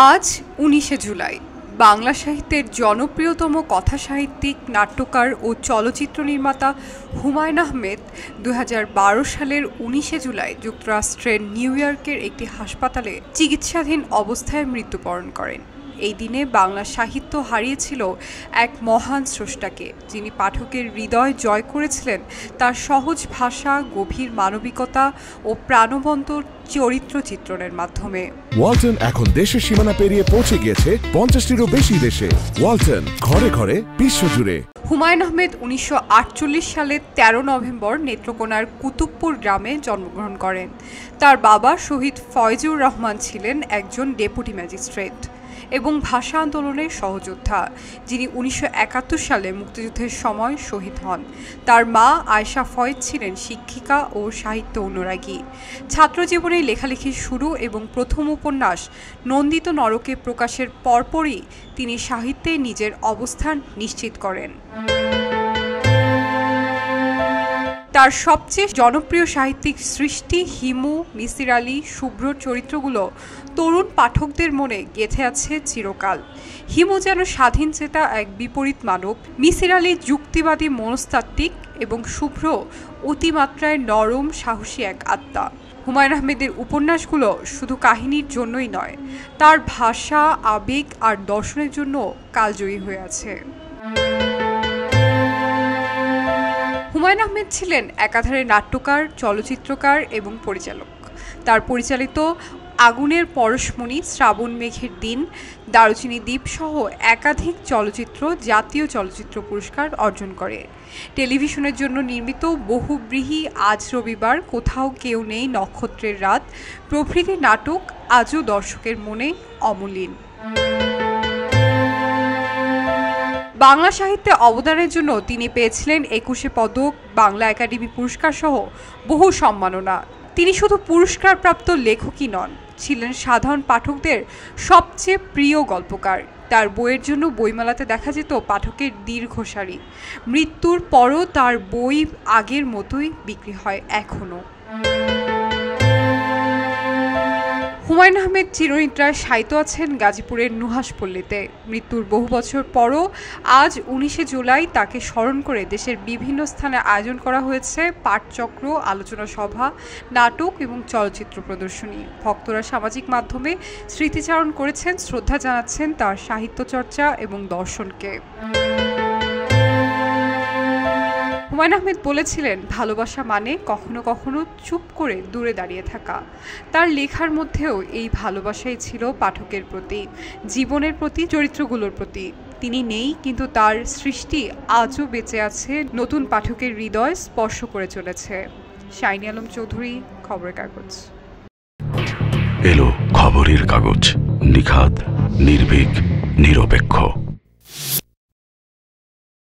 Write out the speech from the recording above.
আজ ১৯শে জুলাই বাংলা সাহিত্যের জনপ্রিয়তম কথাসাহিত্যিক, নাট্যকার ও চলচ্চিত্র নির্মাতা হুমায়ূন আহমেদ ২০১২ সালের ১৯শে জুলাই যুক্তরাষ্ট্রের নিউ ইয়র্কের একটি হাসপাতালে চিকিৎসাধীন অবস্থায় মৃত্যুবরণ করেন। এই দিনে বাংলা সাহিত্য হারিয়েছিল এক মহান স্রষ্টাকে, যিনি পাঠকের হৃদয় জয় করেছিলেন তার সহজ ভাষা, গভীর মানবিকতা ও প্রাণবন্ত চরিত্র চিত্রণের মাধ্যমে। ওয়ালটন এখন দেশের সীমানা পেরিয়ে পৌঁছে গিয়েছে ৫০টিরও বেশি দেশে। ওয়ালটন, ঘরে ঘরে, বিশ্বজুড়ে। হুমায়ূন আহমেদ ১৯৪৮ সালের ১৩ নভেম্বর নেত্রকোনার কুতুবপুর গ্রামে জন্মগ্রহণ করেন। তার বাবা শহীদ ফয়জুর রহমান ছিলেন একজন ডেপুটি ম্যাজিস্ট্রেট এবং ভাষা আন্দোলনের সহযোদ্ধা, যিনি ১৯৭১ সালে মুক্তিযুদ্ধের সময় শহীদ হন। তার মা আয়েশা ফয়েজ ছিলেন শিক্ষিকা ও সাহিত্য অনুরাগী। ছাত্রজীবনে লেখালেখির শুরু এবং প্রথম উপন্যাস নন্দিত নরকে প্রকাশের পরপরই তিনি সাহিত্যে নিজের অবস্থান নিশ্চিত করেন। তার সবচেয়ে জনপ্রিয় সাহিত্যিক সৃষ্টি হিমু, মিসির আলী, শুভ্রর চরিত্রগুলো তরুণ পাঠকদের মনে গেঁথে আছে চিরকাল। হিমু যেন স্বাধীন চেতা এক বিপরীত মানব, মিসির আলী যুক্তিবাদী মনস্তাত্ত্বিক এবং শুভ্র অতিমাত্রায় নরম সাহসী এক আত্মা। হুমায়ূন আহমেদের উপন্যাসগুলো শুধু কাহিনীর জন্যই নয়, তার ভাষা, আবেগ আর দর্শনের জন্য কালজয়ী হয়ে আছে। হুমায়ূন আহমেদ ছিলেন একাধারে নাট্যকার, চলচ্চিত্রকার এবং পরিচালক। তার পরিচালিত আগুনের পরশমণি, শ্রাবণ মেঘের দিন, দারুচিনি দ্বীপ সহ একাধিক চলচ্চিত্র জাতীয় চলচ্চিত্র পুরস্কার অর্জন করে। টেলিভিশনের জন্য নির্মিত বহুব্রীহি, আজ রবিবার, কোথাও কেউ নেই, নক্ষত্রের রাত প্রভৃতি নাটক আজও দর্শকের মনে অমলিন। বাংলা সাহিত্যে অবদানের জন্য তিনি পেয়েছিলেন ২১শে পদক, বাংলা একাডেমি পুরস্কার সহ বহু সম্মাননা। তিনি শুধু পুরস্কারপ্রাপ্ত লেখকই নন, ছিলেন সাধারণ পাঠকদের সবচেয়ে প্রিয় গল্পকার। তার বইয়ের জন্য বইমেলাতে দেখা যেত পাঠকের দীর্ঘ সারি। মৃত্যুর পরও তার বই আগের মতোই বিক্রি হয় এখনও। হুমায়ূন আহমেদ চিরনিদ্রায় শায়িত আছেন গাজীপুরের নুহাশপল্লীতে। মৃত্যুর বহু বছর পরও আজ ১৯শে জুলাই তাকে স্মরণ করে দেশের বিভিন্ন স্থানে আয়োজন করা হয়েছে পাঠচক্র, আলোচনা সভা, নাটক এবং চলচ্চিত্র প্রদর্শনী। ভক্তরা সামাজিক মাধ্যমে স্মৃতিচারণ করেছেন, শ্রদ্ধা জানাচ্ছেন তার সাহিত্য চর্চা এবং দর্শনকে। হুমায়ূন আহমেদ বলেছিলেন, ভালোবাসা মানে কখনো কখনো চুপ করে দূরে দাঁড়িয়ে থাকা। তার লেখার মধ্যেও এই ভালোবাসাই ছিল পাঠকের প্রতি, জীবনের প্রতি, চরিত্রগুলোর প্রতি। তিনি নেই, কিন্তু তার সৃষ্টি আজও বেঁচে আছে, নতুন পাঠকের হৃদয় স্পর্শ করে চলেছে। শাইনি আলম চৌধুরী, খবরের কাগজ। এলো খবরের কাগজ, নিখাত, নির্ভীক, নিরপেক্ষ।